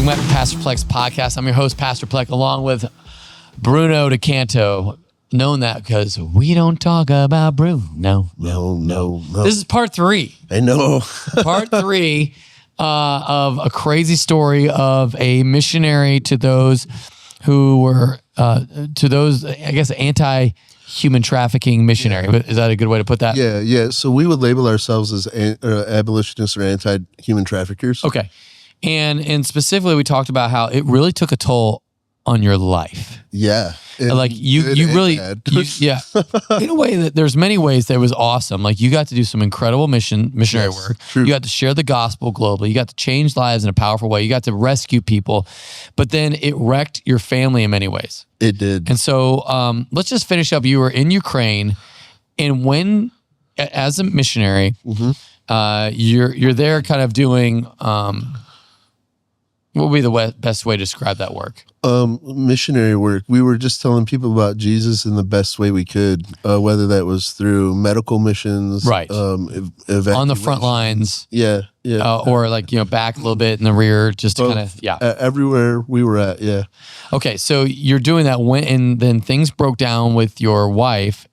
Welcome back to Pastor Plex Podcast. I'm your host, Pastor Plex, along with Bruno DeCanto. Known that because we don't talk about Bruno. No. This is part 3. I know. Part 3 of a crazy story of a missionary to those who were, I guess, anti-human trafficking missionary. Yeah. Is that a good way to put that? Yeah. So we would label ourselves as abolitionists or anti-human traffickers. Okay. And specifically, we talked about how it really took a toll on your life. Yeah. Like you really, yeah. In a way that there's many ways that was awesome. Like you got to do some incredible missionary work. True. You got to share the gospel globally. You got to change lives in a powerful way. You got to rescue people, but then it wrecked your family in many ways. It did. And so let's just finish up. You were in Ukraine, and when, as a missionary, you're there kind of doing, what would be the best way to describe that work? Missionary work. We were just telling people about Jesus in the best way we could, whether that was through medical missions, right? On the front lines, yeah. Or like back a little bit in the rear, just to kind of everywhere we were at, yeah. Okay, so you're doing that and then things broke down with your wife.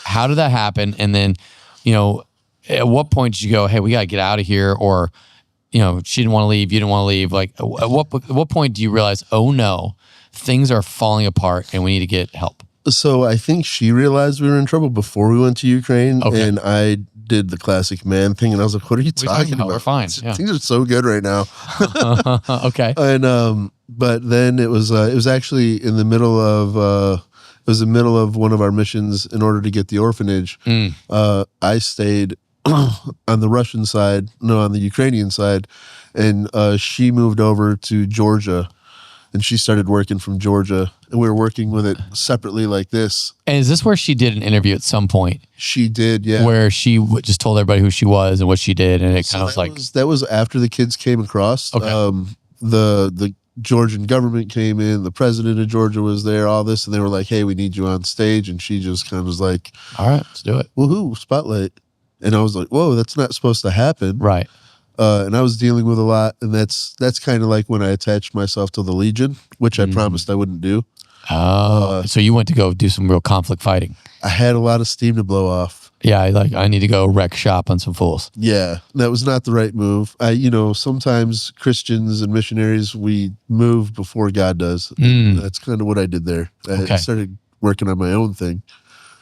How did that happen? And then, at what point did you go, hey, we got to get out of here? Or she didn't want to leave, you didn't want to leave. Like, at what point do you realize, oh no, things are falling apart and we need to get help? So I think she realized we were in trouble before we went to Ukraine, and I did the classic man thing, and I was like, "What are you talking about? We're fine. Yeah. Things are so good right now." Okay. And but then it was actually in the middle of one of our missions in order to get the orphanage. I stayed on the Ukrainian side, and she moved over to Georgia, and she started working from Georgia, and we were working with it separately like this. And is this where she did an interview at some point? She did, yeah. Where she just told everybody who she was and what she did, and it kind of was like... That was after the kids came across. Okay. The Georgian government came in, the president of Georgia was there, all this, and they were like, hey, we need you on stage, and she just kind of was like... All right, let's do it. Woohoo, spotlight. And I was like, whoa, that's not supposed to happen. Right. And I was dealing with a lot. And that's kind of like when I attached myself to the Legion, which I promised I wouldn't do. Oh, so you went to go do some real conflict fighting. I had a lot of steam to blow off. Yeah, I need to go wreck shop on some fools. Yeah, that was not the right move. Sometimes Christians and missionaries, we move before God does. That's kind of what I did there. I started working on my own thing.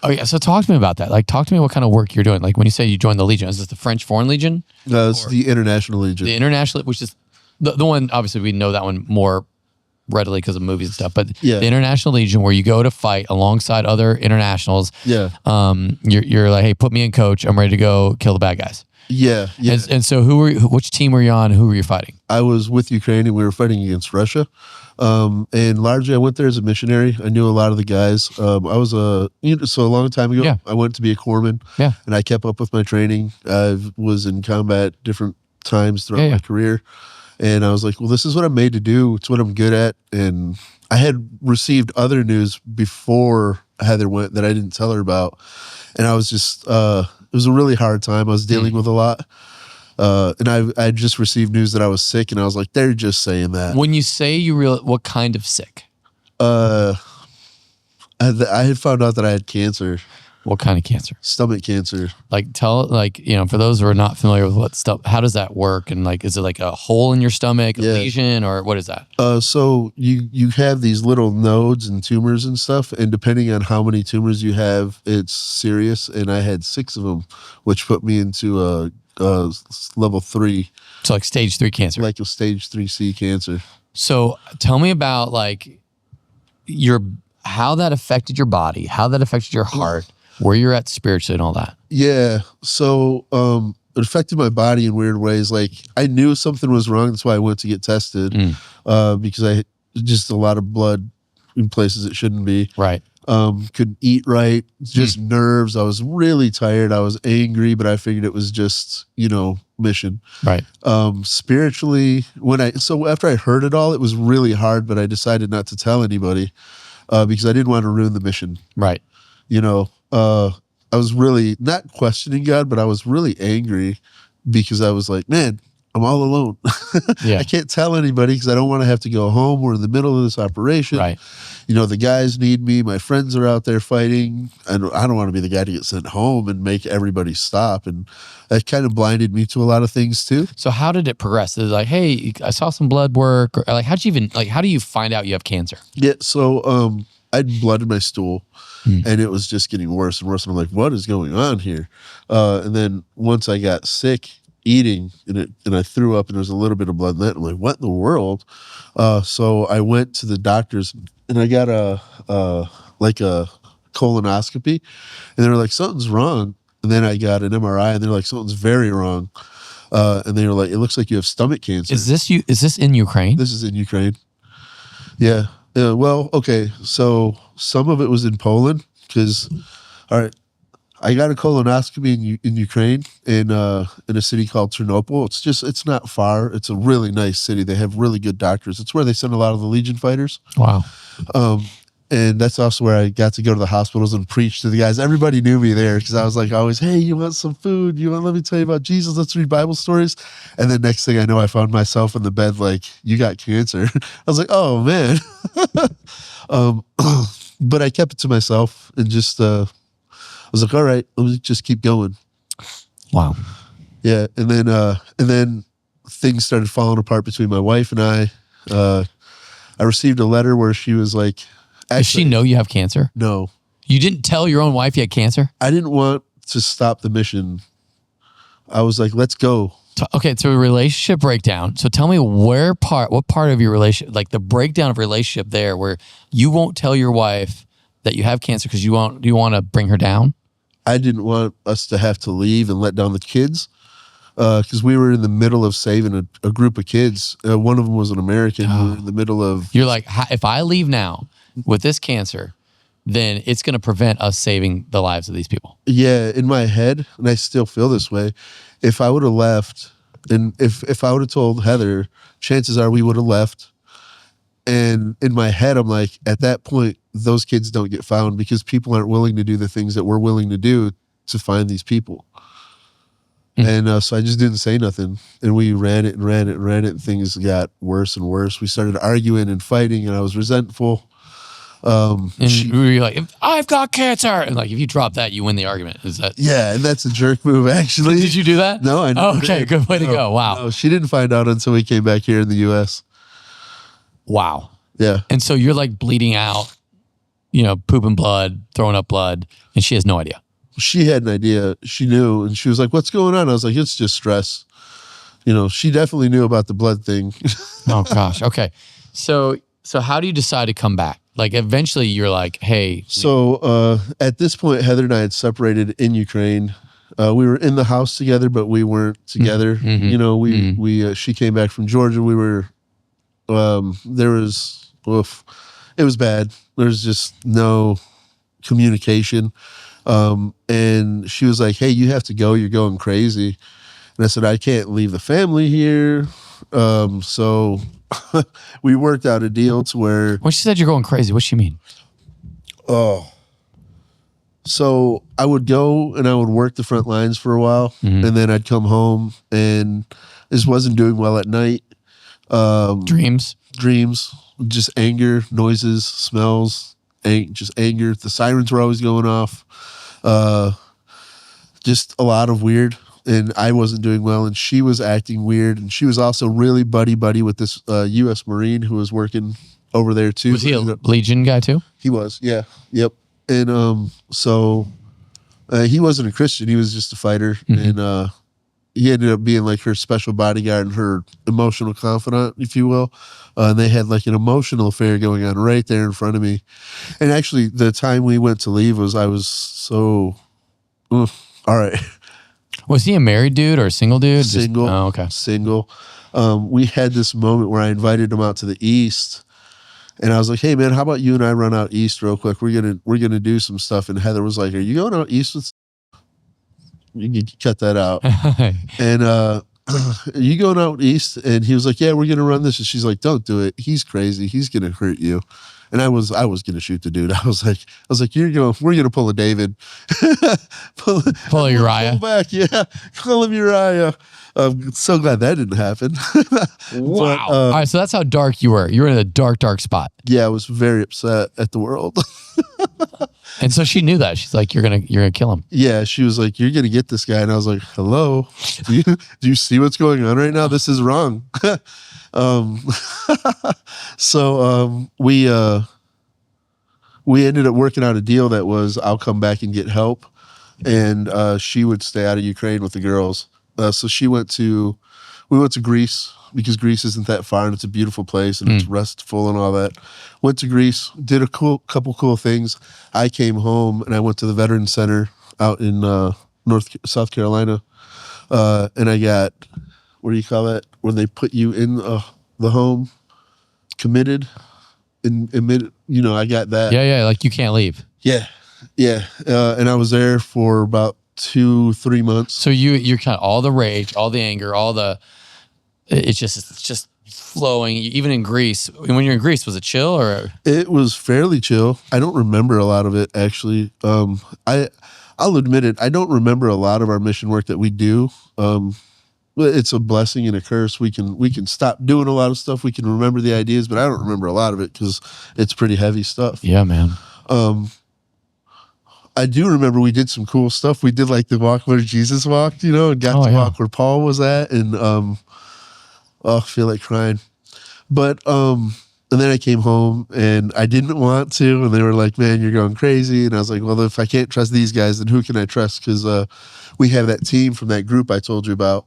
Oh yeah, so talk to me about that. Like, talk to me what kind of work you're doing. Like when you say you joined the Legion, is this the French Foreign Legion? No, it's the International Legion. The International, which is the one, obviously we know that one more readily because of movies and stuff, but the International Legion, where you go to fight alongside other internationals. Yeah. You're like, hey, put me in, coach. I'm ready to go kill the bad guys. Yeah. And so which team were you on? Who were you fighting? I was with Ukraine, and we were fighting against Russia. And largely I went there as a missionary. I knew a lot of the guys. I was so a long time ago, I went to be a corpsman, and I kept up with my training. I was in combat different times throughout my career. And I was like, well, this is what I'm made to do. It's what I'm good at. And I had received other news before Heather went that I didn't tell her about. And I was just, it was a really hard time. I was dealing with a lot. And I just received news that I was sick, and I was like, they're just saying that. When you say what kind of sick? I had found out that I had cancer. What kind of cancer? Stomach cancer. Like for those who are not familiar with what stuff, how does that work? And like, is it like a hole in your stomach, a lesion, or what is that? So you have these little nodes and tumors and stuff, and depending on how many tumors you have, it's serious. And I had 6 of them, which put me into level 3. So like stage 3 cancer. Like a stage 3C cancer. So tell me about like how that affected your body, how that affected your heart, where you're at spiritually and all that. Yeah. So it affected my body in weird ways. Like I knew something was wrong. That's why I went to get tested because I just a lot of blood in places it shouldn't be. Right. Couldn't eat right. Just nerves. I was really tired. I was angry, but I figured it was just, mission. Right. Spiritually, so after I heard it all, it was really hard, but I decided not to tell anybody because I didn't want to ruin the mission. Right. I was really not questioning God, but I was really angry because I was like, man, I'm all alone. Yeah. I can't tell anybody because I don't want to have to go home. We're in the middle of this operation. Right. You know, the guys need me. My friends are out there fighting. And I don't want to be the guy to get sent home and make everybody stop. And that kind of blinded me to a lot of things too. So how did it progress? Is it like, hey, I saw some blood work, or like, how do you find out you have cancer? Yeah. So I had blood in my stool and it was just getting worse and worse. And I'm like, what is going on here? And then once I got sick eating and I threw up and there was a little bit of blood in that. I'm like, what in the world? So I went to the doctors and I got a colonoscopy and they were like, something's wrong. And then I got an MRI and they're like, something's very wrong. And they were like, it looks like you have stomach cancer. Is this in Ukraine? This is in Ukraine. Yeah. Well, okay. So some of it was in Poland because, all right, I got a colonoscopy in Ukraine in a city called Ternopil. It's not far. It's a really nice city. They have really good doctors. It's where they send a lot of the Legion fighters. Wow. And that's also where I got to go to the hospitals and preach to the guys. Everybody knew me there because I was like always, hey, you want some food? Let me tell you about Jesus? Let's read Bible stories. And then next thing I know, I found myself in the bed like, you got cancer. I was like, oh, man. But I kept it to myself and just... I was like, all right, let me just keep going. Wow. Yeah. And then things started falling apart between my wife and I. I received a letter where she was like, does she know you have cancer? No. You didn't tell your own wife you had cancer? I didn't want to stop the mission. I was like, let's go. Okay, so a relationship breakdown. So tell me what part of your relationship, like the breakdown of relationship there where you won't tell your wife that you have cancer because you want to bring her down? I didn't want us to have to leave and let down the kids because we were in the middle of saving a group of kids. One of them was an American. We were in the middle of... You're like, if I leave now with this cancer, then it's going to prevent us saving the lives of these people. Yeah, in my head, and I still feel this way, if I would have left, and if I would have told Heather, chances are we would have left. And in my head, I'm like, at that point, those kids don't get found because people aren't willing to do the things that we're willing to do to find these people. And so I just didn't say nothing. And we ran it. And things got worse and worse. We started arguing and fighting, and I was resentful. And you're like, I've got cancer. And like, if you drop that, you win the argument. Is that? Yeah, and that's a jerk move, actually. Did you do that? No, I never okay, did. good way to go. Wow. No, she didn't find out until we came back here in the U.S. Wow. Yeah. And so you're like bleeding out, pooping blood, throwing up blood, and she has no idea. She had an idea. She knew, and she was like, what's going on? I was like, it's just stress. She definitely knew about the blood thing. Oh, gosh. Okay. So how do you decide to come back? Like, eventually you're like, hey. So at this point, Heather and I had separated in Ukraine. We were in the house together, but we weren't together. Mm-hmm. She came back from Georgia. We were... it was bad. There's just no communication. And she was like, hey, you have to go. You're going crazy. And I said, I can't leave the family here. So we worked out a deal to where... When she said you're going crazy, what's she mean? Oh. So I would go and I would work the front lines for a while. Mm-hmm. And then I'd come home and just wasn't doing well at night. Dreams, just anger, noises, smells, just anger. The sirens were always going off. Just a lot of weird. And I wasn't doing well, and she was acting weird. And she was also really buddy with this U.S. Marine who was working over there too. Was he a Legion guy too? He was, yeah, yep. And so he wasn't a Christian; he was just a fighter, mm-hmm. And he ended up being like her special bodyguard and her emotional confidant, if you will. And they had like an emotional affair going on right there in front of me. And actually, the time we went to leave I was so, all right. Was he a married dude or a single dude? Single. Oh, okay. Single. We had this moment where I invited him out to the East. And I was like, hey, man, how about you and I run out East real quick? We're gonna do some stuff. And Heather was like, are you going out East with... You can cut that out. And are you going out East? And he was like, yeah, we're going to run this. And she's like, don't do it. He's crazy. He's going to hurt you. And I was going to shoot the dude. I was like, we're going to pull a David. pull a Uriah. Pull back. Yeah. Call him Uriah. I'm so glad that didn't happen. Wow. All right, so that's how dark you were. You were in a dark, dark spot. Yeah, I was very upset at the world. And so she knew that. She's like, you're gonna kill him. Yeah, she was like, you're gonna get this guy. And I was like, hello, do you see what's going on right now? This is wrong. We ended up working out a deal that was, I'll come back and get help, and she would stay out of Ukraine with the girls. So we went to Greece, because Greece isn't that far and it's a beautiful place and it's restful and all that. Went to Greece, did a couple cool things. I came home and I went to the Veterans Center out in South Carolina, and I got, what do you call that, when they put you in the home, committed, I got that. Yeah, like you can't leave. Yeah. And I was there for about 2-3 months. So you're kind of all the rage, all the anger, it's just flowing. Even in Greece, when you're in Greece, was it chill or? It was fairly chill. I don't remember a lot of it, actually. I'll admit it. I don't remember a lot of our mission work that we do. It's a blessing and a curse. We can stop doing a lot of stuff. We can remember the ideas, but I don't remember a lot of it because it's pretty heavy stuff. Yeah, man. I do remember we did some cool stuff. We did like the walk where Jesus walked, and got to walk where Paul was at, and I feel like crying. But and then I came home and I didn't want to, and they were like, "Man, you're going crazy." And I was like, "Well, if I can't trust these guys, then who can I trust?" Because we have that team from that group I told you about,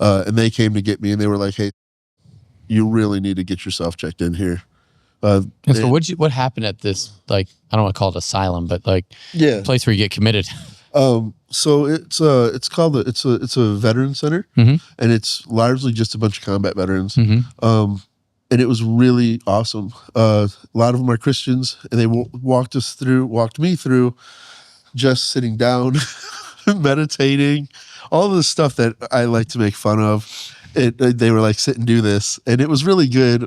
and they came to get me, and they were like, "Hey, you really need to get yourself checked in here." And so what happened at this, like, I don't want to call it asylum, but like place where you get committed? So it's a veteran center, and it's largely just a bunch of combat veterans. And it was really awesome. A lot of them are Christians, and they walked me through just sitting down, meditating, all the stuff that I like to make fun of. They were like, sit and do this, and it was really good.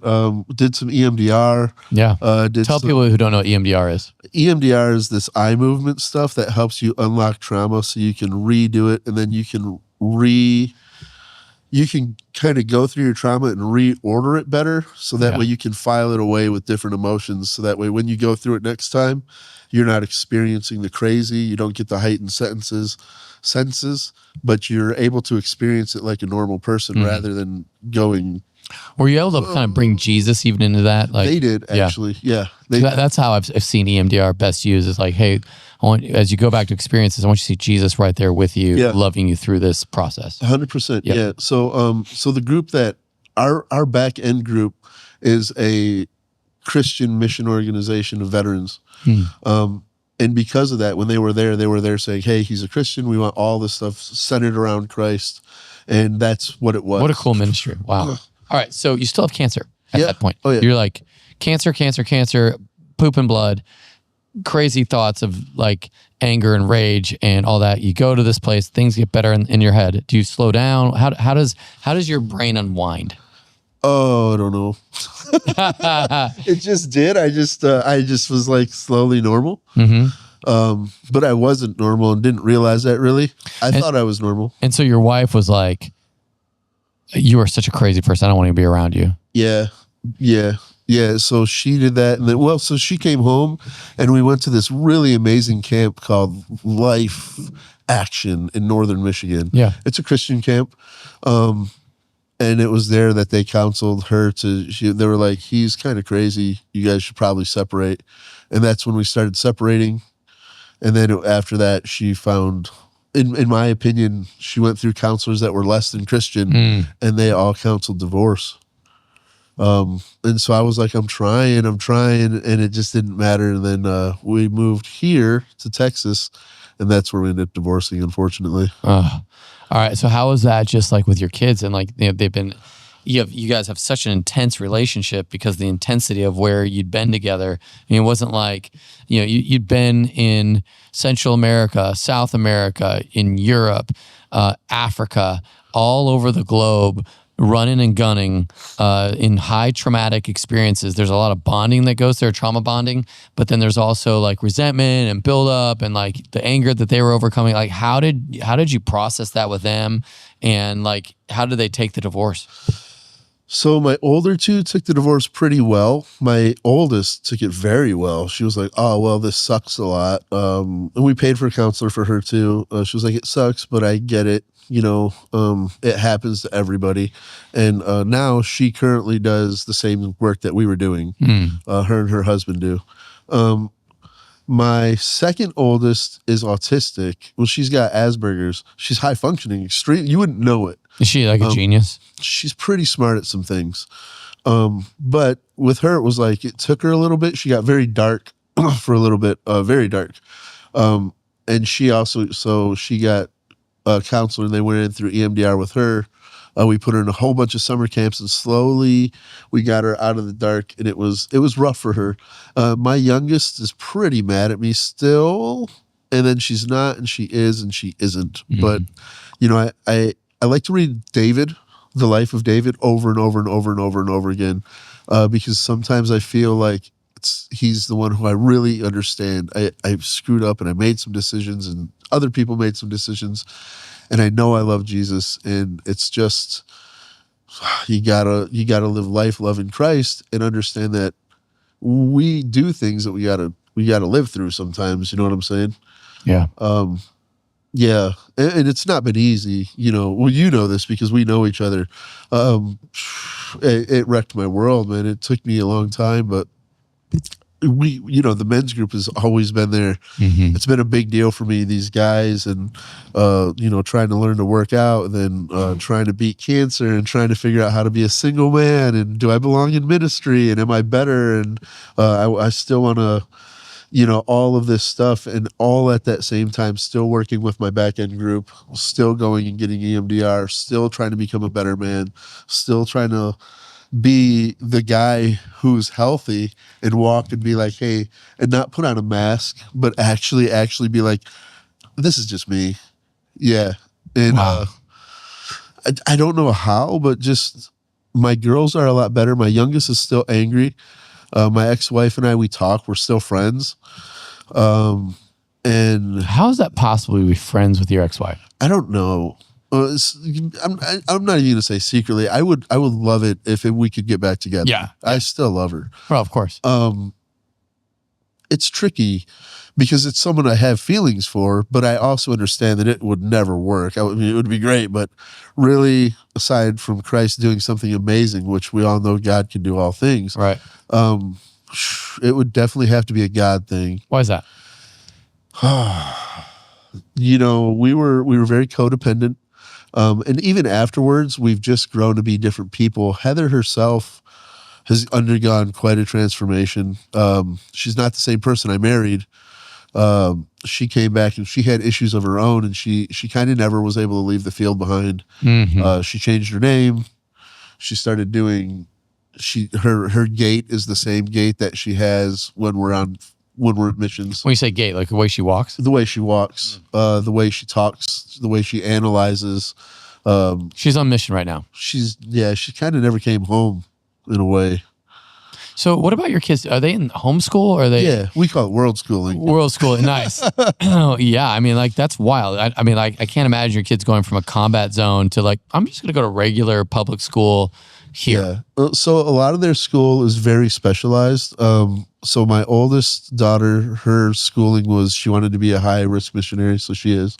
Did some EMDR. Yeah. Tell people who don't know what EMDR is. EMDR is this eye movement stuff that helps you unlock trauma, so you can redo it, and then you can kind of go through your trauma and reorder it better, so that way you can file it away with different emotions, so that way when you go through it next time, you're not experiencing the crazy, you don't get the heightened senses, but you're able to experience it like a normal person rather than going. Were you able to kind of bring Jesus even into that? Like, they did, actually. Yeah. That's how I've seen EMDR best used. Is like, hey, as you go back to experiences, I want you to see Jesus right there with you, loving you through this process. 100%. Yeah. So the group that our back end group is a Christian mission organization of veterans. And because of that, when they were there saying, hey, he's a Christian. We want all this stuff centered around Christ. And that's what it was. What a cool ministry. Wow. All right. So you still have cancer at that point. Oh, yeah. You're like, cancer, poop and blood, crazy thoughts of like anger and rage and all that. You go to this place, things get better in your head. Do you slow down? How does your brain unwind? Oh, I don't know. It just did. I just was like slowly normal. But I wasn't normal and didn't realize that really. I thought I was normal. And so your wife was like, you are such a crazy person. I don't want to be around you. Yeah. So she did that. And then, so she came home and we went to this really amazing camp called Life Action in Northern Michigan. Yeah. It's a Christian camp. And it was there that they counseled her they were like, he's kind of crazy. You guys should probably separate. And that's when we started separating. And then after that, she found, in my opinion, she went through counselors that were less than Christian, and they all counseled divorce. And so I was like, I'm trying, and it just didn't matter. And then we moved here to Texas, and that's where we ended up divorcing, unfortunately. All right. So how was that just like with your kids? And like, they've been, you guys have such an intense relationship because the intensity of where you'd been together. I mean, it wasn't like, you'd been in Central America, South America, in Europe, Africa, all over the globe, running and gunning in high traumatic experiences, there's a lot of bonding that goes there, trauma bonding, but then there's also like resentment and buildup and like the anger that they were overcoming. Like how did you process that with them, and like how did they take the divorce? So my older two took the divorce pretty well. My oldest took it very well. She was like, "Oh, well, this sucks a lot." And we paid for a counselor for her too. She was like, "It sucks, but I get it. You know, it happens to everybody." And now she currently does the same work that we were doing. Her and her husband do. My second oldest is autistic. Well, she's got Asperger's. She's high functioning, extreme. You wouldn't know it. Is she like a genius? She's pretty smart at some things. But with her, it was like, it took her a little bit. She got very dark for a little bit, very dark. And she also, so she got a counselor, and they went in through EMDR with her. We put her in a whole bunch of summer camps, and slowly we got her out of the dark, and it was rough for her. My youngest is pretty mad at me still, and then she's not, and she is, and she isn't. But, you know, I like to read David, the life of David, over and over and over and over and over again, because sometimes I feel like he's the one who I really understand. I've screwed up, and I made some decisions, and other people made some decisions, and I know I love Jesus, and it's just, you gotta live life loving Christ and understand that we do things that we gotta live through sometimes. You know what I'm saying? Yeah. Yeah, and it's not been easy, you know. Well, you know this because we know each other. It wrecked my world, man. It took me a long time, but we, you know, the men's group has always been there. It's been a big deal for me, these guys, and you know, trying to learn to work out, and then trying to beat cancer, and trying to figure out how to be a single man, and do I belong in ministry, and am I better, and I still want to, you know, all of this stuff, and all at that same time still working with my back end group, still going and getting EMDR, still trying to become a better man, still trying to be the guy who's healthy and walk and be like, hey, and not put on a mask, but actually be like, this is just me. Yeah. And wow. I don't know how, but just my girls are a lot better. My youngest is still angry. My ex-wife and I, we talk, we're still friends. And how is that possible to be friends with your ex-wife? I don't know. I'm not even gonna say secretly. I would love it if we could get back together. Yeah. I still love her. Well, of course. It's tricky because it's someone I have feelings for, but I also understand that it would never work. I mean, it would be great, but really, aside from Christ doing something amazing, which we all know God can do all things, right? It would definitely have to be a God thing. Why is that? You know, we were very codependent. And even afterwards, we've just grown to be different people. Heather herself has undergone quite a transformation. She's not the same person I married. She came back and she had issues of her own, and she kind of never was able to leave the field behind. She changed her name. She started doing, her gait is the same gait that she has when we're at missions. When you say gait, like the way she walks? The way she walks, the way she talks, the way she analyzes. She's on mission right now. She kind of never came home in a way. So what about your kids? Are they in homeschool, or are they? Yeah, we call it world schooling. World schooling, nice. Oh, yeah, I mean, like, that's wild. I mean, like, I can't imagine your kids going from a combat zone to like, I'm just going to go to regular public school here. Yeah. So a lot of their school is very specialized. So my oldest daughter, her schooling was, she wanted to be a high risk missionary, so she is.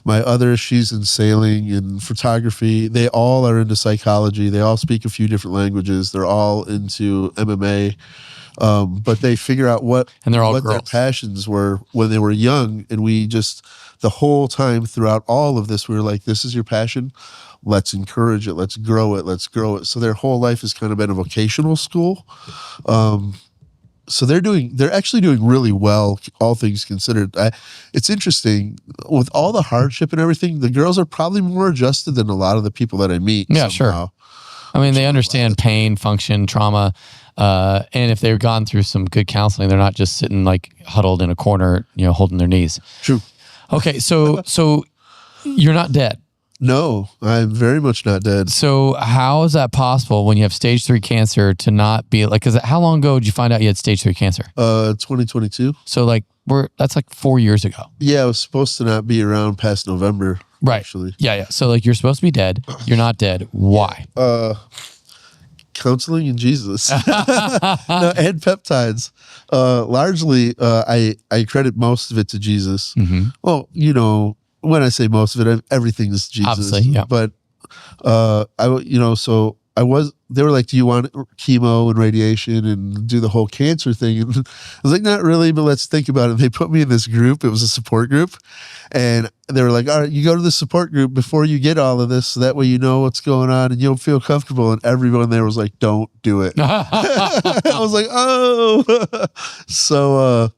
My other, she's in sailing and photography. They all are into psychology. They all speak a few different languages. They're all into MMA. But they figure out what their passions were when they were young, and we just, the whole time throughout all of this, we were like, this is your passion. Let's encourage it. Let's grow it. Let's grow it. So their whole life has kind of been a vocational school. So they're actually doing really well, all things considered. It's interesting, with all the hardship and everything, the girls are probably more adjusted than a lot of the people that I meet. Yeah, somehow. sure. I mean, they understand pain, function, trauma, and if they've gone through some good counseling, they're not just sitting like huddled in a corner, you know, holding their knees. True. Okay, so you're not dead. No, I'm very much not dead. So how is that possible when you have stage 3 cancer to not be like, because how long ago did you find out you had stage 3 cancer? 2022. So like that's like 4 years ago. Yeah, I was supposed to not be around past November. Right. Actually. Yeah. So like you're supposed to be dead. You're not dead. Why? Counseling and Jesus. No, and peptides. Largely, I credit most of it to Jesus. Mm-hmm. Well, you know, when I say most of it, everything is Jesus. Obviously, yeah. But they were like, do you want chemo and radiation and do the whole cancer thing? And I was like, not really, but let's think about it. They put me in this group. It was a support group. And they were like, all right, you go to the support group before you get all of this. So that way you know what's going on and you'll feel comfortable. And everyone there was like, don't do it. I was like, oh. So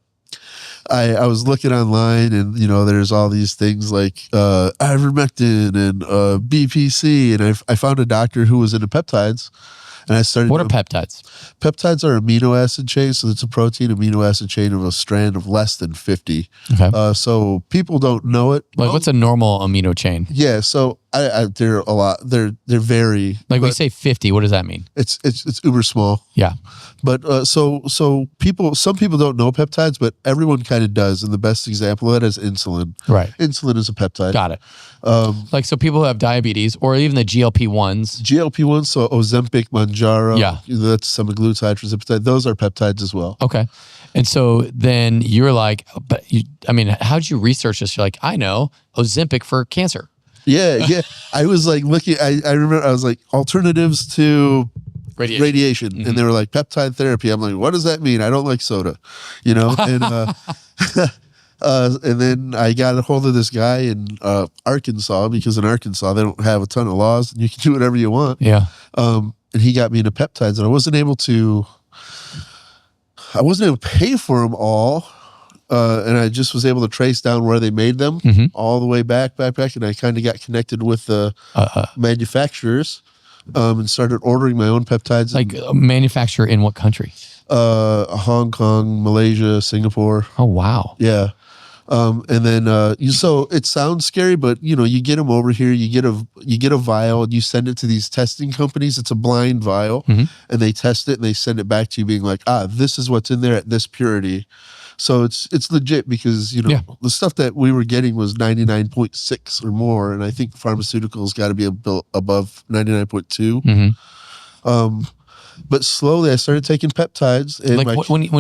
I was looking online and, you know, there's all these things like ivermectin and BPC. And I found a doctor who was into peptides. And I started. What are peptides? Peptides are amino acid chains. So it's a protein amino acid chain of a strand of less than 50. Okay. So people don't know it. Like what's a normal amino chain? Yeah. So they're a lot. They're very. Like we say 50. What does that mean? It's uber small. Yeah. But some people don't know peptides, but everyone kind of does. And the best example of that is insulin. Right. Insulin is a peptide. Got it. Like so people who have diabetes or even the GLP-1s. GLP-1s, so Ozempic, Mounjaro. Yeah. That's semaglutide, tirzepatide. Those are peptides as well. Okay. And so then you're like, how'd you research this? You're like, I know Ozempic for cancer. Yeah. I was like looking, I remember I was like, alternatives to radiation. Mm-hmm. And they were like, peptide therapy. I'm like, what does that mean? I don't like soda, you know? And and then I got a hold of this guy in Arkansas, because in Arkansas, they don't have a ton of laws and you can do whatever you want. Yeah. And he got me into peptides, and I wasn't able to pay for them all. And I just was able to trace down where they made them all the way back. And I kind of got connected with the manufacturers and started ordering my own peptides. Like manufacturer in what country? Hong Kong, Malaysia, Singapore. Oh, wow. Yeah. And then so it sounds scary, but you know, you get them over here, you get a vial and you send it to these testing companies. It's a blind vial, and they test it and they send it back to you being like, this is what's in there at this purity. So it's legit, because you know the stuff that we were getting was 99.6 or more, and I think pharmaceuticals got to be above 99.2. But slowly I started taking peptides. And like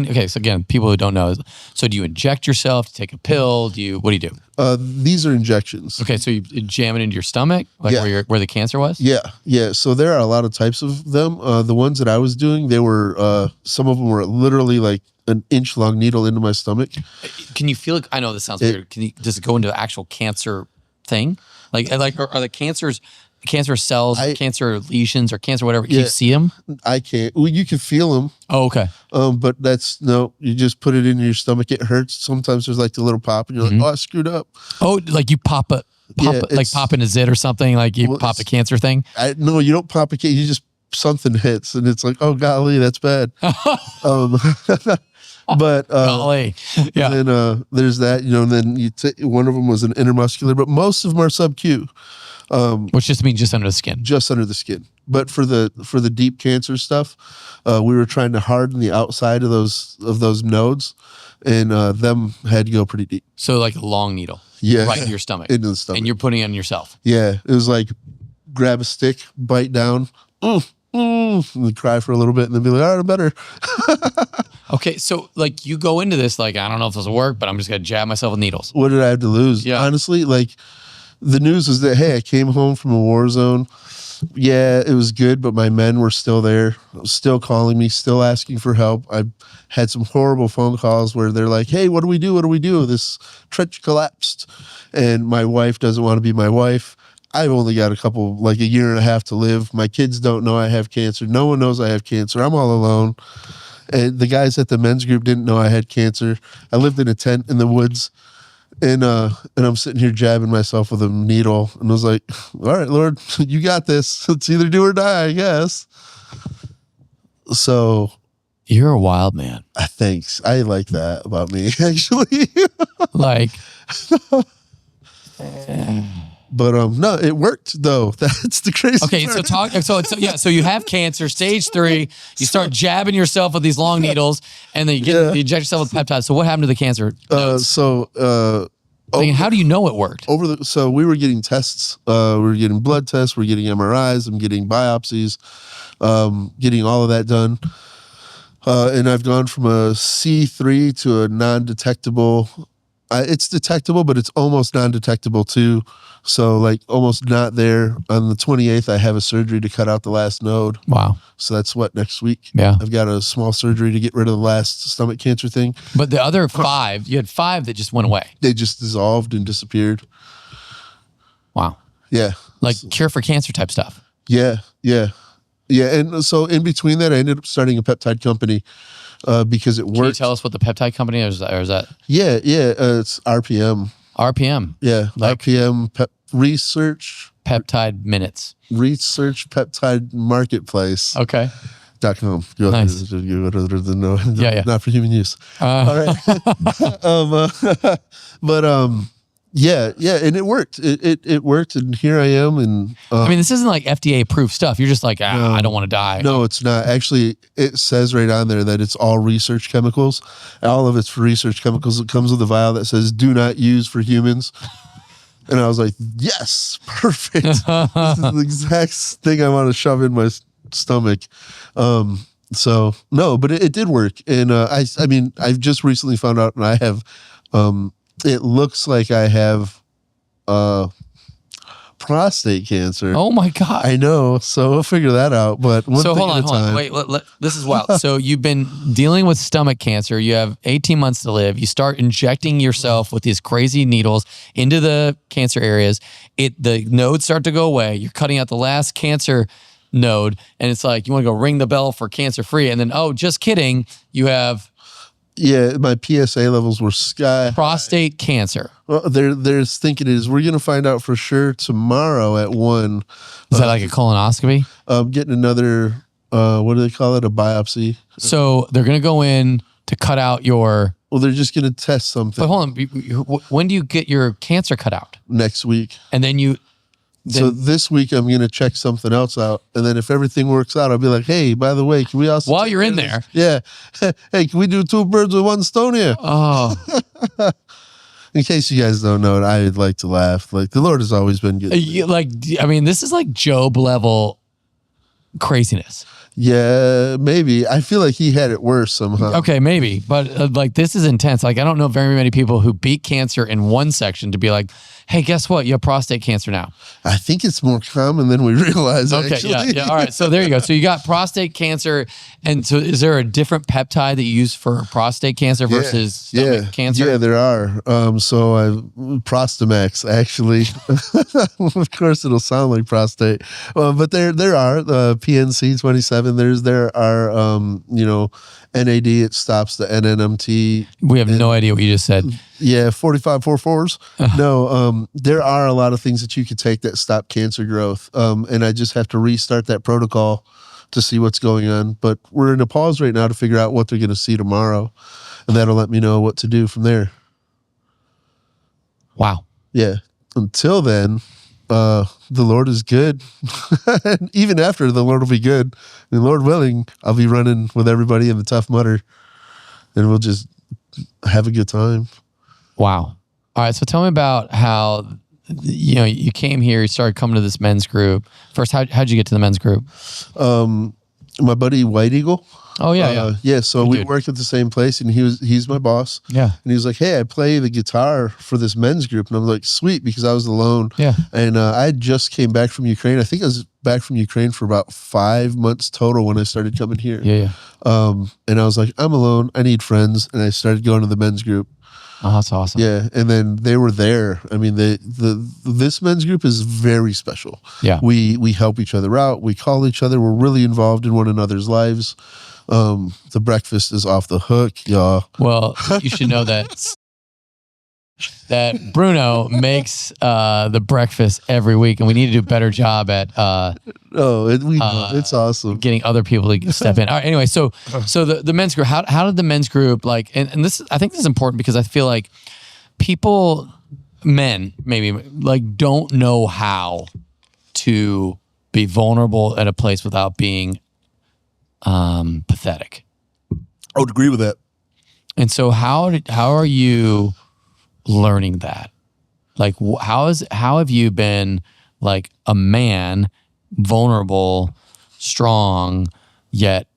okay, so again, people who don't know, so do you inject yourself, do you take a pill? What do you do? These are injections. Okay, so you jam it into your stomach, like where the cancer was? Yeah. So there are a lot of types of them. The ones that I was doing, they were, some of them were literally like an inch long needle into my stomach. Can you feel it? I know this sounds weird. Does it go into the actual cancer thing? Like are the cancer cells, cancer lesions, or cancer whatever? Can you see them? I can't. Well, you can feel them. Oh, okay. But you just put it in your stomach. It hurts. Sometimes there's like the little pop, and you're like, oh, I screwed up. Oh, like you pop in a zit or something. Like you pop a cancer thing. No, you don't pop a cancer. You just something hits, and it's like, oh golly, that's bad. But golly, yeah. And then there's that, you know. And then one of them was an intermuscular, but most of them are sub-Q. Which just means just under the skin. Just under the skin. But for the deep cancer stuff, we were trying to harden the outside of those nodes, and them had to go pretty deep. So like a long needle. Yeah. Right in your stomach. Into the stomach. And you're putting it on yourself. Yeah. It was like grab a stick, bite down, and cry for a little bit, and then be like, all right, I'm better. Okay, so like you go into this like, I don't know if this will work, but I'm just gonna jab myself with needles. What did I have to lose? Yeah. Honestly, like the news was that, hey, I came home from a war zone. Yeah, it was good, but my men were still there, still calling me, still asking for help. I had some horrible phone calls where they're like, hey, what do we do? What do we do? This trench collapsed, and my wife doesn't want to be my wife. I've only got a year and a half to live. My kids don't know I have cancer. No one knows I have cancer. I'm all alone. And the guys at the men's group didn't know I had cancer. I lived in a tent in the woods, and I'm sitting here jabbing myself with a needle, and I was like, all right, Lord, you got this. It's either do or die, I guess. So you're a wild man. Thanks. I like that about me, actually. Like, But no, it worked though. That's the crazy Okay, part. So you have cancer, stage 3. You start jabbing yourself with these long needles, and then you inject yourself with peptides. So what happened to the cancer? How do you know it worked? So we were getting tests. We were getting blood tests. We're getting MRIs. I'm getting biopsies. Getting all of that done. And I've gone from a C3 to a non-detectable. It's detectable, but it's almost non-detectable too. So like almost not there. On the 28th, I have a surgery to cut out the last node. Wow. So that's next week? Yeah. I've got a small surgery to get rid of the last stomach cancer thing. But the other 5, you had 5 that just went away. They just dissolved and disappeared. Wow. Yeah. Like cure for cancer type stuff. Yeah. Yeah. Yeah. And so in between that, I ended up starting a peptide company because it worked. Can you tell us what the peptide company is? Or is that? Yeah. Yeah. It's RPM. RPM. Yeah. Like RPM research. Peptide minutes. Research peptide marketplace. Okay. .com. Nice. No, yeah. Not for human use. All right. Yeah, and it worked. It worked, and here I am. And I mean, this isn't like FDA approved stuff. You're just like, I don't want to die. No, it's not. Actually, it says right on there that it's all research chemicals. All of it's for research chemicals. It comes with a vial that says "Do not use for humans." And I was like, yes, perfect. This is the exact thing I want to shove in my stomach. So no, but it did work. And I mean, I've just recently found out, and I have, it looks like I have prostate cancer. Oh my God. I know. So we'll figure that out. But hold on. Wait, this is wild. So you've been dealing with stomach cancer. You have 18 months to live. You start injecting yourself with these crazy needles into the cancer areas. The nodes start to go away. You're cutting out the last cancer node. And it's like, you want to go ring the bell for cancer free. And then, oh, just kidding. You have... Yeah, my PSA levels were sky prostate cancer. Well, they're thinking we're going to find out for sure tomorrow at 1. Is that like a colonoscopy? Getting another, what do they call it? A biopsy. So they're going to go in to cut out your... Well, they're just going to test something. But hold on. When do you get your cancer cut out? Next week. And then so this week I'm going to check something else out, and then if everything works out, I'll be like, "Hey, by the way, can we also while you're in there? Yeah, hey, can we do 2 birds with 1 stone here?" Oh, in case you guys don't know, I'd like to laugh. Like the Lord has always been good. I mean, this is like Job level craziness. Yeah, maybe. I feel like he had it worse somehow. Okay, maybe, but like this is intense. Like I don't know very many people who beat cancer in one section to be like, hey, guess what? You have prostate cancer now. I think it's more common than we realize. Okay, actually. yeah. All right, so there you go. So you got prostate cancer, and so is there a different peptide that you use for prostate cancer versus stomach cancer? Yeah, there are. So Prostamax actually. Of course, it'll sound like prostate, but there are PNC 27. There are NAD. It stops the NNMT. We have no idea what you just said. Yeah, 4544s. No, there are a lot of things that you could take that stop cancer growth. And I just have to restart that protocol to see what's going on. But we're in a pause right now to figure out what they're going to see tomorrow. And that'll let me know what to do from there. Wow. Yeah. Until then, the Lord is good. And even after, the Lord will be good. And Lord willing, I'll be running with everybody in the Tough Mudder. And we'll just have a good time. Wow. All right. So tell me about how, you came here, you started coming to this men's group. First, how'd you get to the men's group? My buddy White Eagle. Oh, yeah. Yeah. So we worked at the same place, and he's my boss. Yeah. And he was like, hey, I play the guitar for this men's group. And I was like, sweet, because I was alone. Yeah. And I just came back from Ukraine. I think I was back from Ukraine for about 5 months total when I started coming here. Yeah. And I was like, I'm alone. I need friends. And I started going to the men's group. Oh, that's awesome. Yeah, and then they were there. I mean, this men's group is very special. Yeah, we help each other out. We call each other. We're really involved in one another's lives. The breakfast is off the hook, y'all. Well, you should know that Bruno makes the breakfast every week, and we need to do a better job at it's awesome getting other people to step in. All right, anyway, so the men's group, how did the men's group and this, I think this is important because I feel like people men maybe like don't know how to be vulnerable at a place without being pathetic. I would agree with that. And so how are you learning that? Like how have you been like a man, vulnerable, strong, yet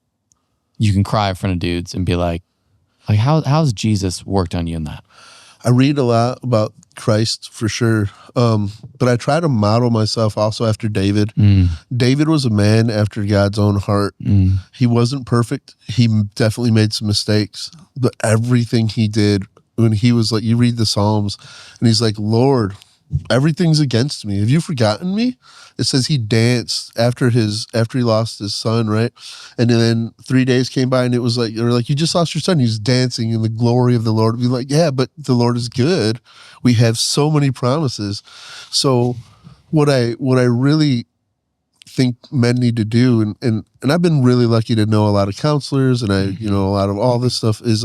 you can cry in front of dudes and be like how's Jesus worked on you in that? I read a lot about Christ for sure. But I try to model myself also after David. David was a man after God's own heart. He wasn't perfect. He definitely made some mistakes, but everything he did when he was like, you read the Psalms and he's like, Lord, everything's against me. Have you forgotten me? It says he danced after he lost his son, right? And then 3 days came by and it was like, they were like, you just lost your son. He's dancing in the glory of the Lord. Be like, yeah, but the Lord is good. We have so many promises. So what I really think men need to do, and I've been really lucky to know a lot of counselors and a lot of all this stuff is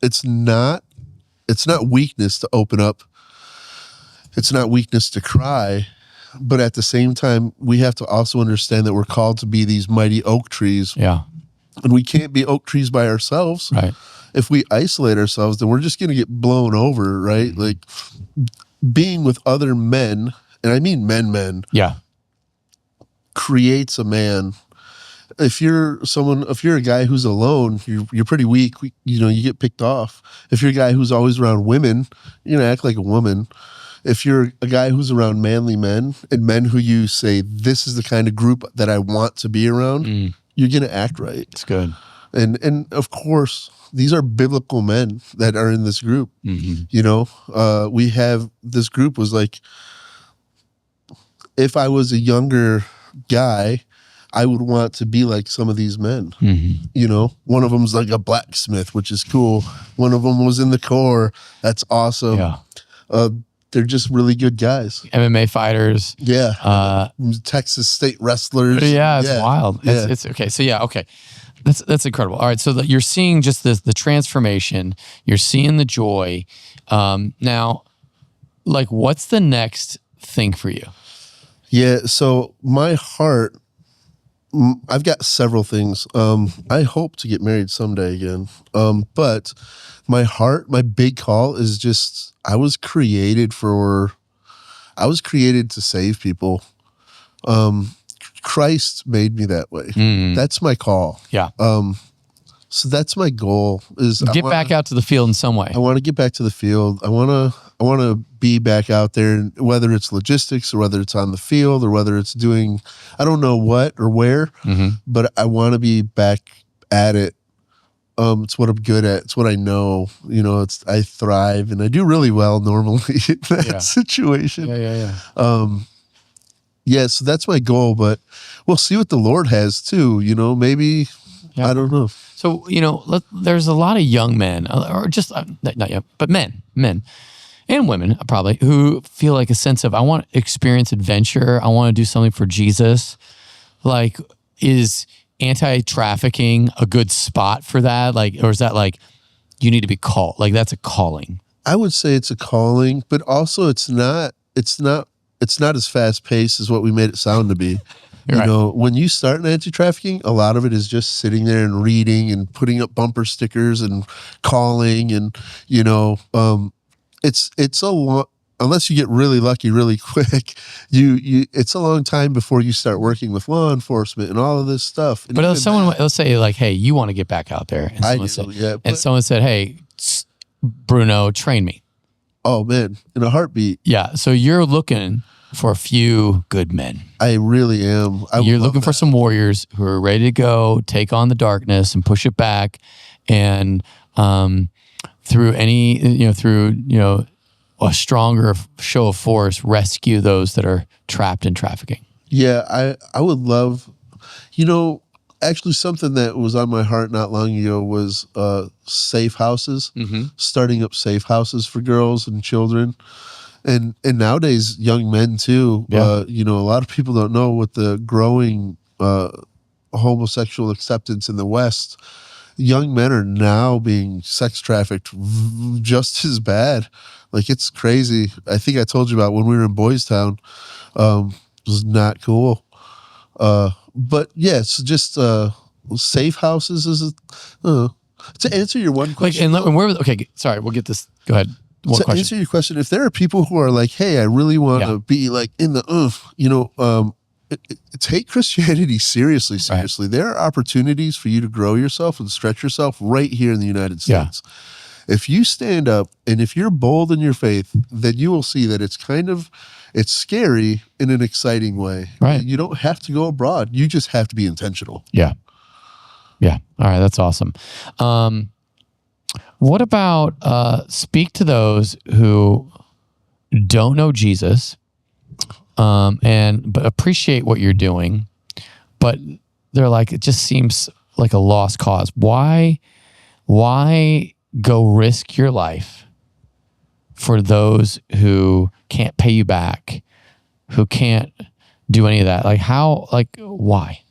it's not weakness to open up. It's not weakness to cry, but at the same time, we have to also understand that we're called to be these mighty oak trees. Yeah. And we can't be oak trees by ourselves. Right. If we isolate ourselves, then we're just going to get blown over, right? Like being with other men, and I mean men. Yeah. Creates a man. If you're a guy who's alone, you're pretty weak. You get picked off. If you're a guy who's always around women, you're going to act like a woman. If you're a guy who's around manly men and men who you say, this is the kind of group that I want to be around, you're going to act right. It's good. And of course, these are biblical men that are in this group. We have, this group was like, if I was a younger guy, I would want to be like some of these men. One of them's like a blacksmith, which is cool. One of them was in the Corps. That's awesome. Yeah. They're just really good guys. MMA fighters. Yeah. Texas State wrestlers. Yeah, it's wild. Yeah. It's okay. So okay. That's incredible. All right. So you're seeing just the transformation. You're seeing the joy. Now, like, what's the next thing for you? Yeah. So my heart, I've got several things. I hope to get married someday again. But my heart, my big call is just, I was created to save people. Christ made me that way. That's my call. Yeah. So that's my goal is get back out to the field in some way. I want to get back to the field. I want to be back out there, whether it's logistics or whether it's on the field or whether it's doing, I don't know what or where, but I want to be back at it. It's what I'm good at. It's what I know. I thrive and I do really well normally in that situation. Yeah. So that's my goal, but we'll see what the Lord has too. Maybe, I don't know. So, there's a lot of young men, or just not young, but men and women probably, who feel like a sense of, I want to experience adventure. I want to do something for Jesus. Like, is anti-trafficking a good spot for that? Like, or is that like, you need to be called? Like, that's a calling. I would say it's a calling, but also it's not as fast paced as what we made it sound to be. When you start in anti-trafficking, a lot of it is just sitting there and reading and putting up bumper stickers and calling and, it's a long, unless you get really lucky really quick, it's a long time before you start working with law enforcement and all of this stuff. And but if someone, let's say like, hey, you want to get back out there. And someone said, hey, Bruno, train me. Oh man, in a heartbeat. Yeah. So you're looking for a few good men. I really am. You're looking for some warriors who are ready to go take on the darkness and push it back, and through a stronger show of force, rescue those that are trapped in trafficking. Yeah, I would love, actually something that was on my heart not long ago was safe houses, starting up safe houses for girls and children. And nowadays, young men too. A lot of people don't know with the growing homosexual acceptance in the West. young men are now being sex trafficked just as bad. Like, it's crazy. I think I told you about when we were in Boys Town. It was not cool. But yeah, it's just safe houses is to answer your one question. Like, and okay, sorry, we'll get this. Go ahead. One to question. Answer your question, if there are people who are like, hey, I really want to be like in the take Christianity seriously. Right. There are opportunities for you to grow yourself and stretch yourself right here in the United States. Yeah. If you stand up and if you're bold in your faith, then you will see that it's scary in an exciting way. Right. You don't have to go abroad. You just have to be intentional. Yeah. Yeah. All right. That's awesome. What about speak to those who don't know Jesus, but appreciate what you're doing, but they're like, it just seems like a lost cause. Why go risk your life for those who can't pay you back, who can't do any of that? Like why?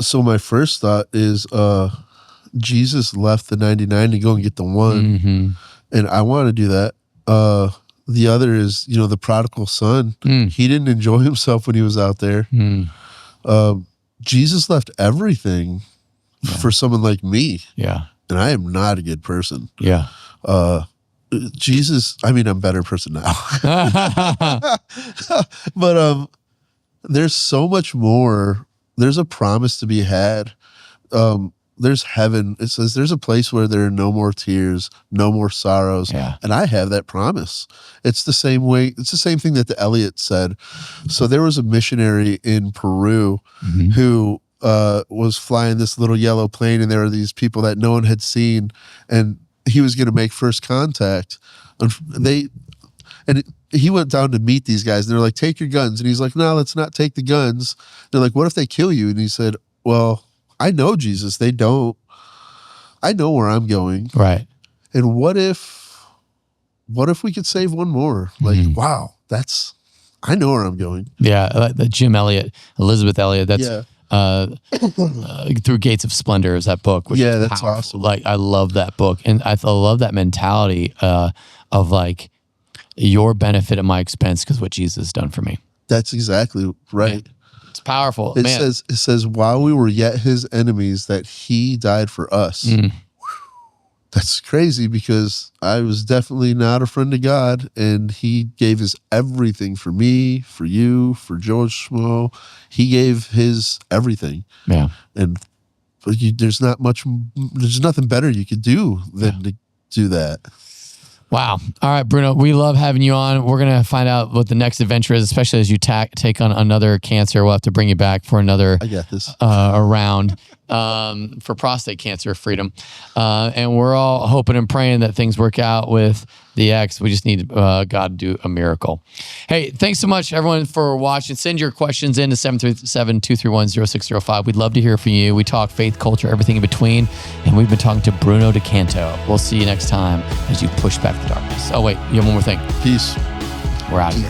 So my first thought is, Jesus left the 99 to go and get the one. And I want to do that. The other is, the prodigal son. He didn't enjoy himself when he was out there. Jesus left everything for someone like me. Yeah. And I am not a good person. Yeah. Jesus, I'm a better person now. But there's so much more. There's a promise to be had. There's heaven. It says there's a place where there are no more tears, no more sorrows. Yeah. And I have that promise. It's the same way. It's the same thing that the Elliot said. So there was a missionary in Peru who was flying this little yellow plane, and there were these people that no one had seen, and he was going to make first contact. He went down to meet these guys, and they're like, take your guns. And he's like, no, let's not take the guns. They're like, what if they kill you? And he said, well, I know Jesus. They don't. I know where I'm going. Right. And what if we could save one more? Like, wow, I know where I'm going. Yeah. Jim Elliot, Elizabeth Elliot, that's Through Gates of Splendor is that book. Which is that's awesome. Like, I love that book. And I love that mentality of like, your benefit at my expense because what Jesus has done for me. That's exactly right. Yeah. It's powerful. It says while we were yet his enemies that he died for us. That's crazy because I was definitely not a friend of God, and he gave his everything for me, for you, for George Schmo. He gave his everything. Yeah. And there's nothing better you could do than to do that. Wow. All right, Bruno, we love having you on. We're going to find out what the next adventure is, especially as you take on another cancer. We'll have to bring you back for another round for prostate cancer freedom. And we're all hoping and praying that things work out with the ex. We just need God to do a miracle. Hey, thanks so much, everyone, for watching. Send your questions in to 737-231-0605. We'd love to hear from you. We talk faith, culture, everything in between. And we've been talking to Bruno DeCanto. We'll see you next time as you push back the darkness. Oh, wait, you have one more thing. Peace. We're out of here.